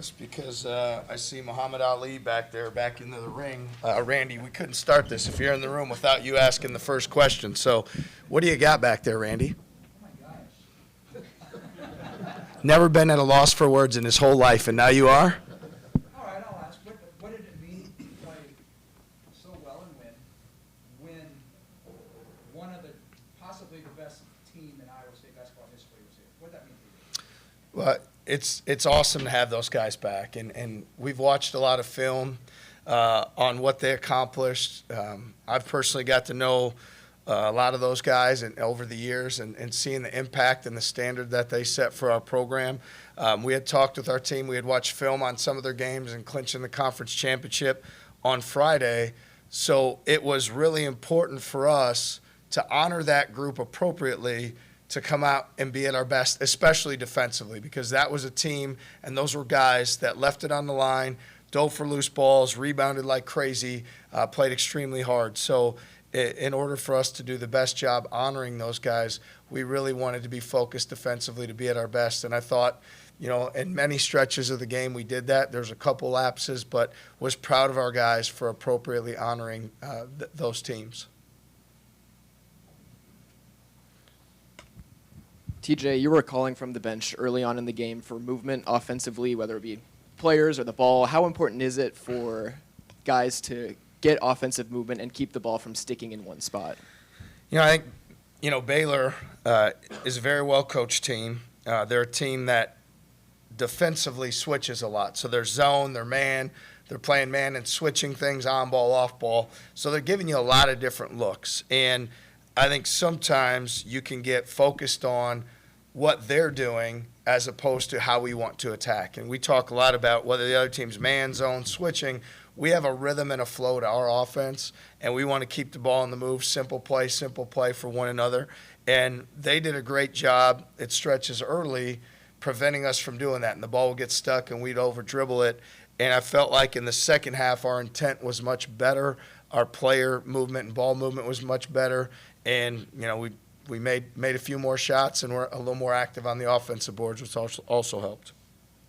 this because I see Muhammad Ali back there, back into the ring. Randy, we couldn't start this if you're in the room without you asking the first question. So what do you got back there, Randy? Oh my gosh. Never been at a loss for words in his whole life, and now you are? All right, I'll ask. What did it mean to play so well and when one of the possibly the best team in Iowa State basketball history was here? What did that mean to you? Well, it's awesome to have those guys back, and we've watched a lot of film on what they accomplished. I've personally got to know a lot of those guys and over the years and seeing the impact and the standard that they set for our program. We had talked with our team. We had watched film on some of their games and clinching the conference championship on Friday. So it was really important for us to honor that group appropriately, to come out and be at our best, especially defensively, because that was a team and those were guys that left it on the line, dove for loose balls, rebounded like crazy, played extremely hard. So in order for us to do the best job honoring those guys, we really wanted to be focused defensively to be at our best. And I thought, in many stretches of the game we did that. There's a couple lapses, but was proud of our guys for appropriately honoring those teams. TJ, you were calling from the bench early on in the game for movement offensively, whether it be players or the ball. How important is it for guys to get offensive movement and keep the ball from sticking in one spot? I think, Baylor is a very well-coached team. They're a team that defensively switches a lot. So they're zone, they're man, they're playing man and switching things on ball, off ball. So they're giving you a lot of different looks. And I think sometimes you can get focused on what they're doing as opposed to how we want to attack. And we talk a lot about whether the other team's man, zone, switching. We have a rhythm and a flow to our offense, and we want to keep the ball on the move, simple play for one another. And they did a great job at stretches early preventing us from doing that. And the ball would get stuck, and we'd over-dribble it. And I felt like in the second half our intent was much better. Our player movement and ball movement was much better. And, we made a few more shots and were a little more active on the offensive boards, which also helped.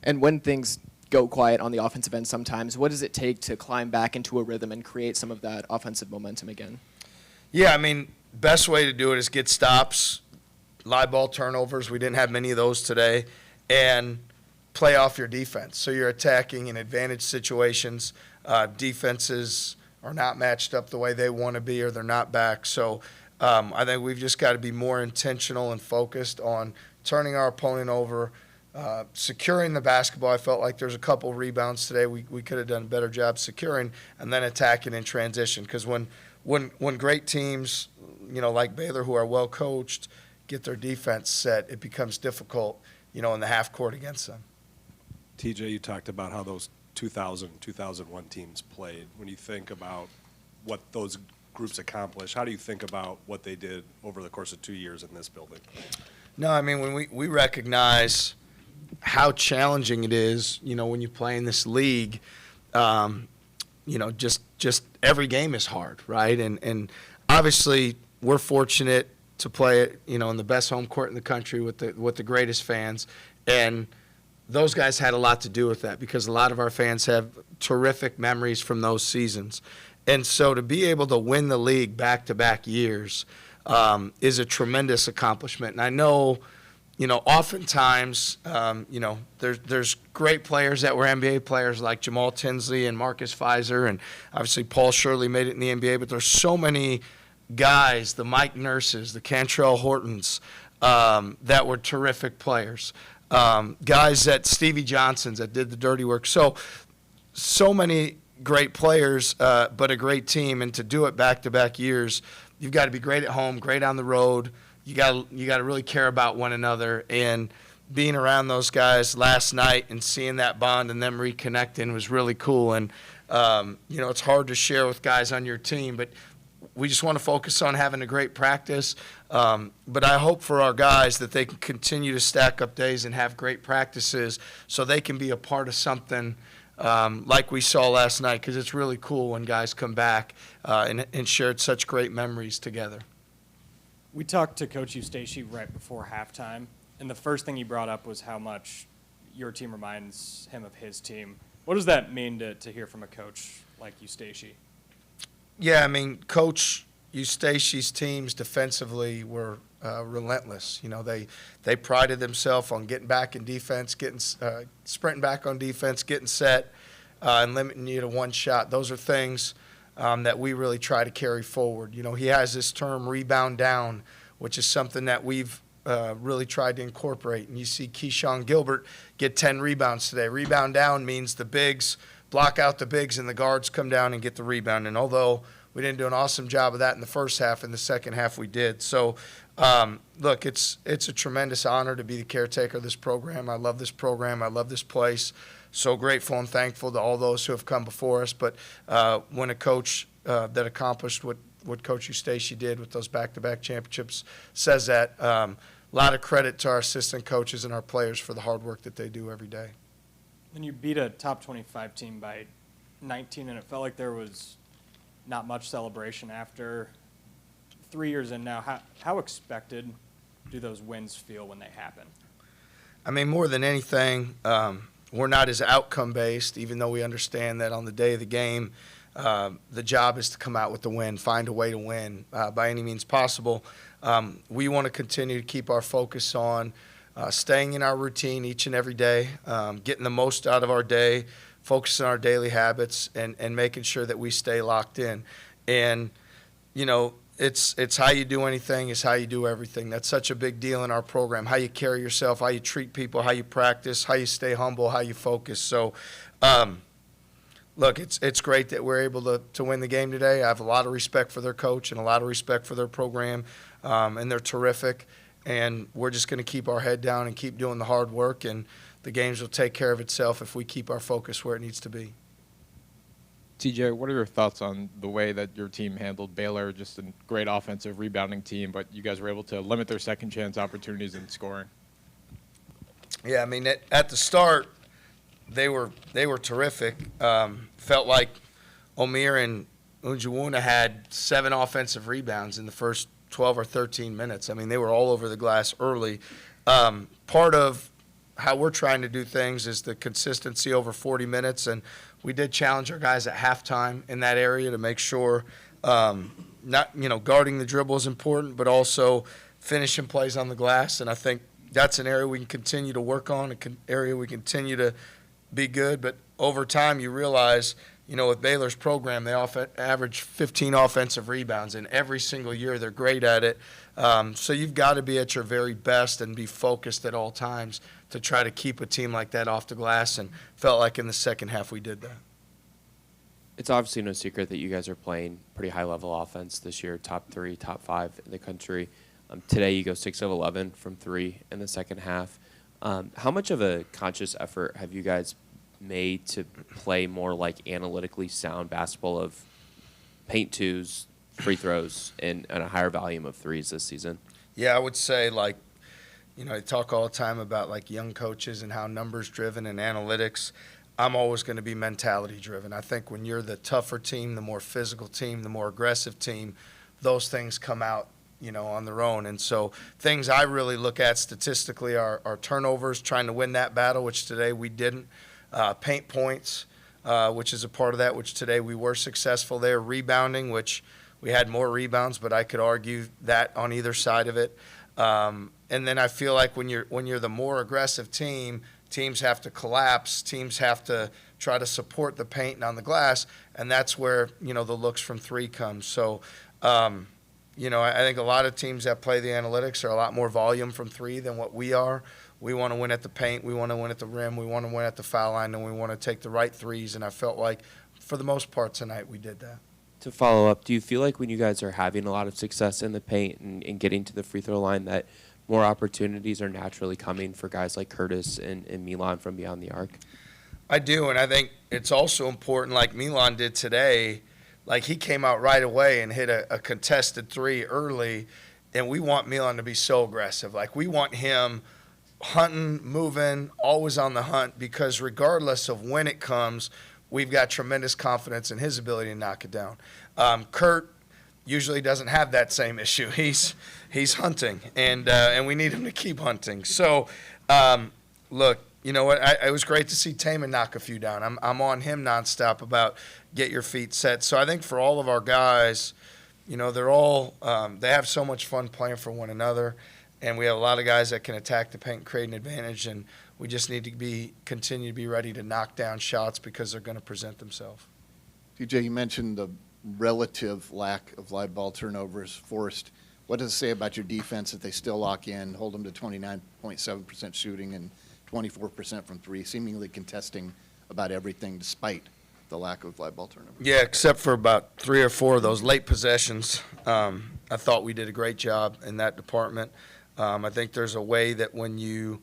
And when things go quiet on the offensive end sometimes, what does it take to climb back into a rhythm and create some of that offensive momentum again? Yeah, best way to do it is get stops, live ball turnovers. We didn't have many of those today. And play off your defense. So you're attacking in advantage situations. Defenses are not matched up the way they want to be, or they're not back. So I think we've just got to be more intentional and focused on turning our opponent over, securing the basketball. I felt like there's a couple rebounds today we could have done a better job securing, and then attacking in transition. Because when great teams, like Baylor, who are well coached, get their defense set, it becomes difficult, in the half court against them. TJ, you talked about how those 2001 teams played. When you think about what those groups accomplished, how do you think about what they did over the course of 2 years in this building? No, when we recognize how challenging it is, when you play in this league, just every game is hard, right? And obviously we're fortunate to play it, in the best home court in the country with the greatest fans. And those guys had a lot to do with that, because a lot of our fans have terrific memories from those seasons. And so to be able to win the league back-to-back years is a tremendous accomplishment. And I know, oftentimes, there's great players that were NBA players like Jamal Tinsley and Marcus Fizer, and obviously Paul Shirley made it in the NBA, but there's so many guys, the Mike Nurses, the Cantrell Hortons, that were terrific players. Guys that Stevie Johnsons that did the dirty work. So many great players, but a great team. And to do it back-to-back years, you've got to be great at home, great on the road. You got to really care about one another. And being around those guys last night and seeing that bond and them reconnecting was really cool. And it's hard to share with guys on your team, but we just want to focus on having a great practice. But I hope for our guys that they can continue to stack up days and have great practices so they can be a part of something like we saw last night, because it's really cool when guys come back and shared such great memories together. We talked to Coach Eustace right before halftime, and the first thing he brought up was how much your team reminds him of his team. What does that mean to hear from a coach like Eustace? Yeah, I mean, Coach Eustace's teams defensively were relentless. You know, they prided themselves on getting back in defense, sprinting back on defense, getting set, and limiting you to one shot. Those are things that we really try to carry forward. You know, he has this term rebound down, which is something that we've really tried to incorporate. And you see Keyshawn Gilbert get 10 rebounds today. Rebound down means the bigs block out the bigs and the guards come down and get the rebound. And although we didn't do an awesome job of that in the first half, in the second half we did. So, look, it's a tremendous honor to be the caretaker of this program. I love this program. I love this place. So grateful and thankful to all those who have come before us. But when a coach that accomplished what Coach Eustace did with those back-to-back championships says that, a lot of credit to our assistant coaches and our players for the hard work that they do every day. And you beat a top 25 team by 19, and it felt like there was not much celebration after 3 years in now. How expected do those wins feel when they happen? I mean, more than anything, we're not as outcome-based, even though we understand that on the day of the game, the job is to come out with the win, find a way to win by any means possible. We want to continue to keep our focus on staying in our routine each and every day, getting the most out of our day, focusing on our daily habits, and making sure that we stay locked in. And, you know, it's how you do anything is how you do everything. That's such a big deal in our program, how you carry yourself, how you treat people, how you practice, how you stay humble, how you focus. So, look, it's great that we're able to win the game today. I have a lot of respect for their coach and a lot of respect for their program, and they're terrific. And we're just going to keep our head down and keep doing the hard work, and the games will take care of itself if we keep our focus where it needs to be. TJ, what are your thoughts on the way that your team handled Baylor? Just a great offensive rebounding team, but you guys were able to limit their second chance opportunities in scoring. Yeah, I mean, at the start, they were terrific. Felt like Omer and Unjuwuna had 7 offensive rebounds in the first 12 or 13 minutes. I mean, they were all over the glass early. Part of how we're trying to do things is the consistency over 40 minutes, and we did challenge our guys at halftime in that area to make sure guarding the dribble is important, but also finishing plays on the glass. And I think that's an area we can continue to work on, an area we continue to be good. But over time, you realize, you know, with Baylor's program, they average 15 offensive rebounds, and every single year they're great at it. So you've got to be at your very best and be focused at all times to try to keep a team like that off the glass, and felt like in the second half we did that. It's obviously no secret that you guys are playing pretty high-level offense this year, top 3, top 5 in the country. Today you go 6 of 11 from 3 in the second half. How much of a conscious effort have you guys made to play more like analytically sound basketball of paint twos, free throws, and a higher volume of threes this season? Yeah, I would say, like, you know, I talk all the time about like young coaches and how numbers driven and analytics. I'm always going to be mentality driven. I think when you're the tougher team, the more physical team, the more aggressive team, those things come out, you know, on their own. And so things I really look at statistically are turnovers, trying to win that battle, which today we didn't. Paint points, which is a part of that, which today we were successful there. Rebounding, which we had more rebounds, but I could argue that on either side of it. And then I feel like when you're the more aggressive team, teams have to collapse, teams have to try to support the paint and on the glass, and that's where, you know, the looks from 3 comes. So, you know, I think a lot of teams that play the analytics are a lot more volume from 3 than what we are. We want to win at the paint, we want to win at the rim, we want to win at the foul line, and we want to take the right threes, and I felt like for the most part tonight we did that. To follow up, do you feel like when you guys are having a lot of success in the paint and getting to the free throw line that more opportunities are naturally coming for guys like Curtis and Milan from beyond the arc? I do, and I think it's also important, like Milan did today, like he came out right away and hit a contested 3 early, and we want Milan to be so aggressive. Like we want him hunting, moving, always on the hunt, because regardless of when it comes, we've got tremendous confidence in his ability to knock it down. Kurt usually doesn't have that same issue. He's hunting, and we need him to keep hunting. So, look, you know what? It was great to see Taman knock a few down. I'm on him nonstop about get your feet set. So I think for all of our guys, you know, they're all they have so much fun playing for one another, and we have a lot of guys that can attack the paint and create an advantage. And we just need to continue to be ready to knock down shots because they're going to present themselves. TJ, you mentioned the relative lack of live ball turnovers forced. What does it say about your defense that they still lock in, hold them to 29.7% shooting and 24% from three, seemingly contesting about everything despite the lack of live ball turnovers? Yeah, except for about 3 or 4 of those late possessions. I thought we did a great job in that department. I think there's a way that when you're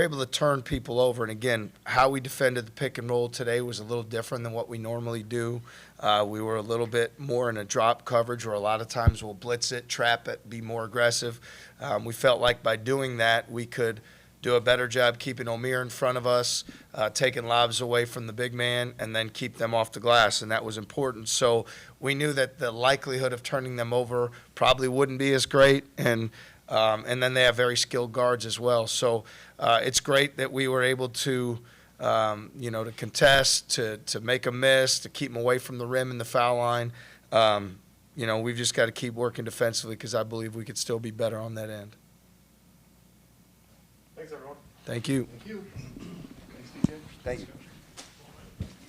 able to turn people over, and again, how we defended the pick and roll today was a little different than what we normally do. We were a little bit more in a drop coverage, or a lot of times we'll blitz it, trap it, be more aggressive. We felt like by doing that, we could do a better job keeping Omier in front of us, taking lobs away from the big man, and then keep them off the glass, and that was important. So we knew that the likelihood of turning them over probably wouldn't be as great, and then they have very skilled guards as well. So it's great that we were able to, to contest, to make a miss, to keep them away from the rim and the foul line. We've just got to keep working defensively because I believe we could still be better on that end. Thanks, everyone. Thank you. Thank you. Thanks, TJ. Thank you.